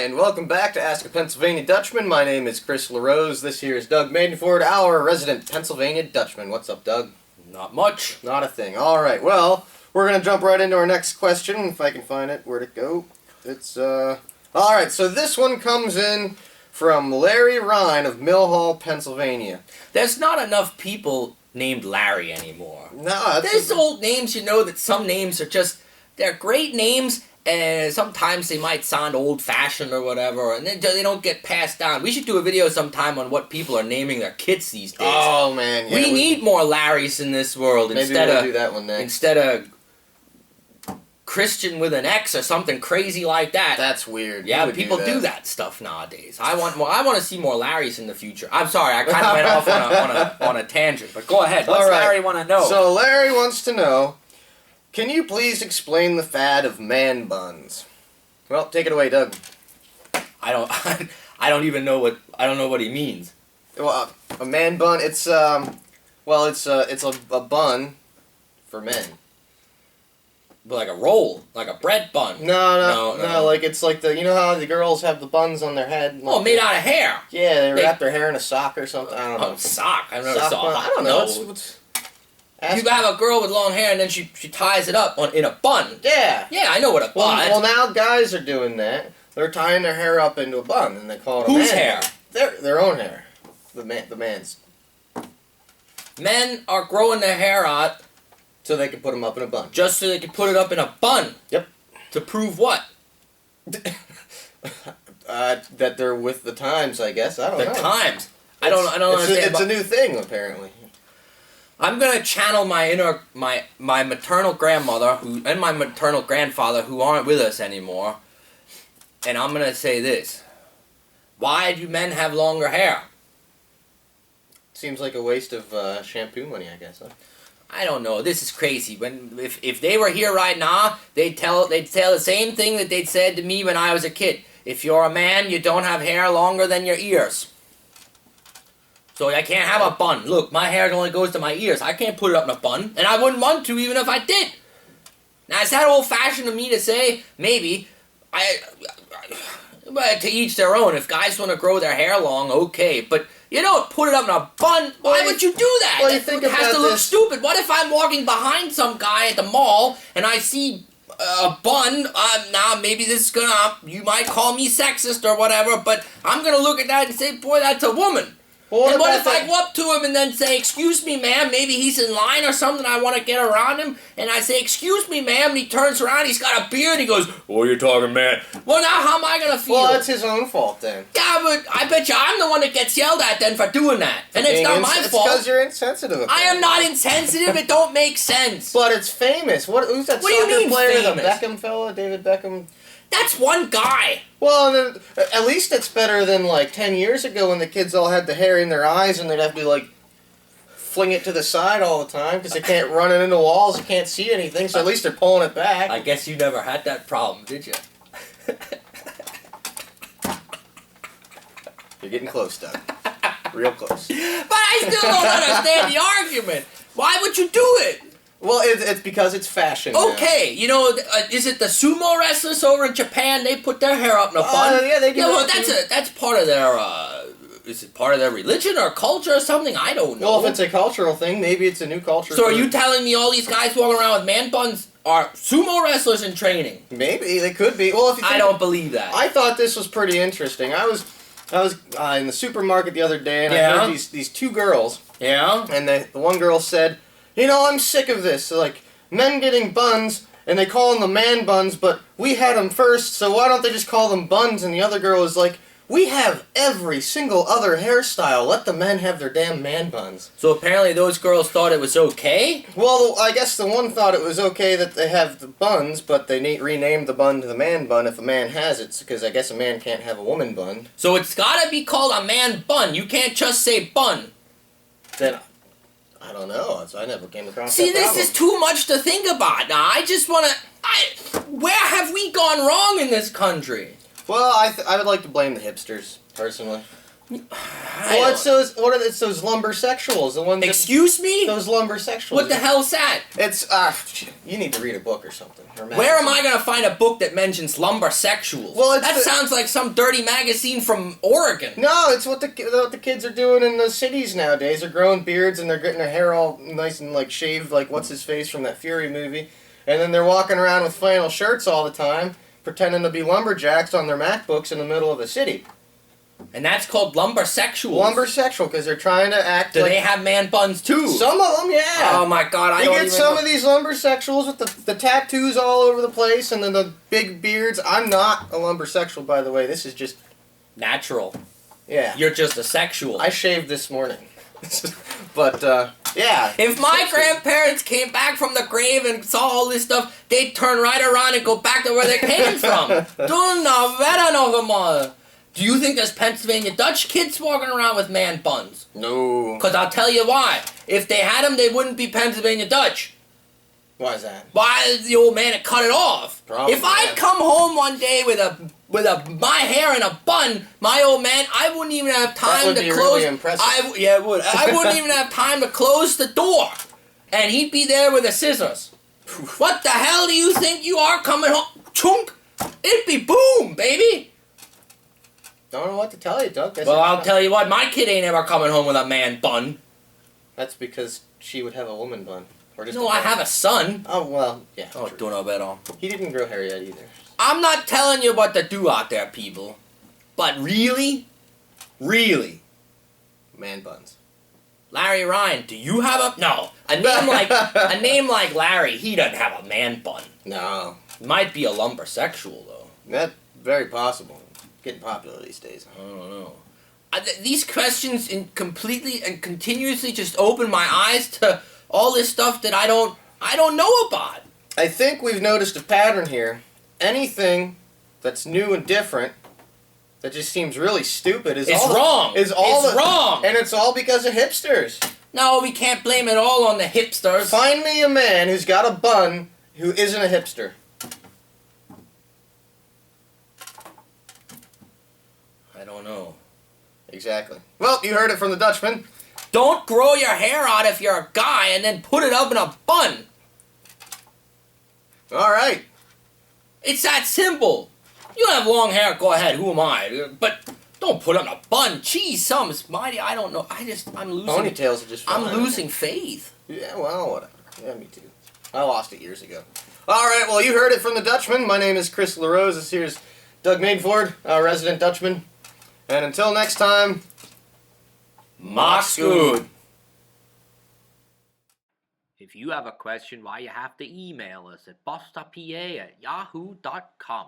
And welcome back to Ask a Pennsylvania Dutchman. My name is Chris LaRose. This here is Doug Maidenford, our resident Pennsylvania Dutchman. What's up, Doug? Not much. Not a thing. Alright, well, we're going to jump right into our next question, if I can find it. Where'd it go? It's, Alright, so this one comes in from Larry Rhine of Mill Hall, Pennsylvania. There's not enough people named Larry anymore. No, There's old names, you know, that some names are just, they're great names, and sometimes they might sound old-fashioned or whatever, and they don't get passed down. We should do a video sometime on what people are naming their kids these days. Oh, man. Yeah, we need more Larrys in this world. Maybe we'll do that one next. Instead of Christian with an X or something crazy like that. That's weird. Yeah, people do that stuff nowadays. I want to see more Larrys in the future. I'm sorry, I kind of went off on a tangent, but go ahead. What's Larry want to know? So Larry wants to know, can you please explain the fad of man buns? Well, take it away, Doug. I don't even know what he means. Well, a man bun, it's a bun for men. But like a roll, like a bread bun. No, like it's like you know how the girls have the buns on their head? Oh, made out of hair. Yeah, they wrap their hair in a sock or something. I don't know. Sock? I never saw. I don't know. You have a girl with long hair and then she ties it up in a bun. Yeah. Yeah, I know what a bun. Well, now guys are doing that. They're tying their hair up into a bun and they call it a man. Whose hair? Their own hair. The man's. Men are growing their hair out so they can put them up in a bun. Just so they can put it up in a bun. Yep. To prove what? That they're with the times, I guess. I don't know. The times. I don't understand. It's a new thing, apparently. I'm gonna channel my maternal grandmother and my maternal grandfather who aren't with us anymore, and I'm gonna say this: why do men have longer hair? Seems like a waste of shampoo money, I guess. Huh? I don't know. This is crazy. If they were here right now, they'd tell the same thing that they'd said to me when I was a kid. If you're a man, you don't have hair longer than your ears. So I can't have a bun. Look, my hair only goes to my ears. I can't put it up in a bun, and I wouldn't want to even if I did. Now, is that old-fashioned of me to say? Maybe. But to each their own. If guys want to grow their hair long, okay. But you don't put it up in a bun. Why would you do that? Well, you think it has to look stupid. What if I'm walking behind some guy at the mall and I see a bun? Now, maybe this is gonna... You might call me sexist or whatever, but I'm gonna look at that and say, boy, that's a woman. Well, and what if I go up to him and then say, excuse me, ma'am, maybe he's in line or something, I want to get around him, and I say, excuse me, ma'am, and he turns around, he's got a beard, he goes, what are you talking, man? Well, now how am I going to feel? Well, it's his own fault then. Yeah, but I bet you I'm the one that gets yelled at then for doing that. And it's not my fault. It's because you're insensitive. I am not insensitive, it don't make sense. But it's famous. Who's that soccer player, the Beckham fella, David Beckham? That's one guy. Well, at least it's better than like 10 years ago when the kids all had the hair in their eyes and they'd have to like fling it to the side all the time because they can't run it into walls, you can't see anything, so at least they're pulling it back. I guess you never had that problem, did you? You're getting close, Doug. Real close. But I still don't understand the argument. Why would you do it? Well, it's because it's fashion. Okay, you know, is it the sumo wrestlers over in Japan? They put their hair up in a bun. Yeah, they do. Yeah, well, that's part of their. Is it part of their religion or culture or something? I don't know. Well, if it's a cultural thing, maybe it's a new culture. So, are you telling me all these guys walking around with man buns are sumo wrestlers in training? Maybe they could be. Well, if you think, I don't believe that. I thought this was pretty interesting. I was in the supermarket the other day, and I heard these two girls. Yeah. And the one girl said, "You know, I'm sick of this. So, like, men getting buns, and they call them the man buns, but we had them first, so why don't they just call them buns?" And the other girl was like, "We have every single other hairstyle. Let the men have their damn man buns." So apparently those girls thought it was okay? Well, I guess the one thought it was okay that they have the buns, but they renamed the bun to the man bun if a man has it, because I guess a man can't have a woman bun. So it's gotta be called a man bun. You can't just say bun. Then... I don't know. I never came across See, that problem. this is too much to think about. Now, I just want to... Where have we gone wrong in this country? Well, I would like to blame the hipsters, personally. I Well, it's those. What are it's those lumbersexuals? The ones. Excuse me? Those lumbersexuals. What the hell's that? It's you need to read a book or something. Where am I gonna find a book that mentions lumbersexuals? Well, that sounds like some dirty magazine from Oregon. No, it's what the kids are doing in the cities nowadays. They're growing beards and they're getting their hair all nice and like shaved, like what's his face from that Fury movie, and then they're walking around with flannel shirts all the time, pretending to be lumberjacks on their MacBooks in the middle of the city. And that's called lumbersexuals. Lumbersexual, because they're trying to act. Do they have man buns too? Some of them, yeah. Oh my God, You get some of these lumbersexuals with the tattoos all over the place and then the big beards. I'm not a lumbersexual, by the way. This is just natural. Yeah. You're just a sexual. I shaved this morning. But, yeah. If my grandparents came back from the grave and saw all this stuff, they'd turn right around and go back to where they came from. Dunna vera normal. Do you think there's Pennsylvania Dutch kids walking around with man buns? No. Because I'll tell you why. If they had them, they wouldn't be Pennsylvania Dutch. Why is that? Why the old man had cut it off. Probably, if I'd come home one day with my hair in a bun, my old man, I wouldn't even have time to close. Really impressive. It would. I wouldn't even have time to close the door, and he'd be there with the scissors. What the hell do you think you are coming home? Chunk! It'd be boom, baby. Don't know what to tell you, Doug. Well, I'll tell you what. My kid ain't ever coming home with a man bun. That's because she would have a woman bun. Or just No, I have a son. Oh, well, yeah. Oh, true. don't know about all. He didn't grow hair yet either. I'm not telling you what to do out there, people. But really? Really? Man buns. Larry Rhine, do you have a... No. A name like Larry, he doesn't have a man bun. No. Might be a lumbersexual, though. That's very possible. Getting popular these days. I don't know. These questions completely and continuously just open my eyes to all this stuff that I don't know about. I think we've noticed a pattern here. Anything that's new and different that just seems really stupid is wrong. It's wrong. And it's all because of hipsters. No, we can't blame it all on the hipsters. Find me a man who's got a bun who isn't a hipster. I don't know. Exactly. Well, you heard it from the Dutchman. Don't grow your hair out if you're a guy and then put it up in a bun. All right. It's that simple. You have long hair, go ahead, who am I? But don't put it in a bun. Jeez, some mighty, I don't know. I'm losing... Ponytails are just fine. I'm losing faith. Yeah, well, whatever. Yeah, me too. I lost it years ago. All right, well, you heard it from the Dutchman. My name is Chris LaRose. This here's Doug Mainford, resident Dutchman. And until next time, mach's gut. If you have a question, why you have to email us at bostapa@yahoo.com.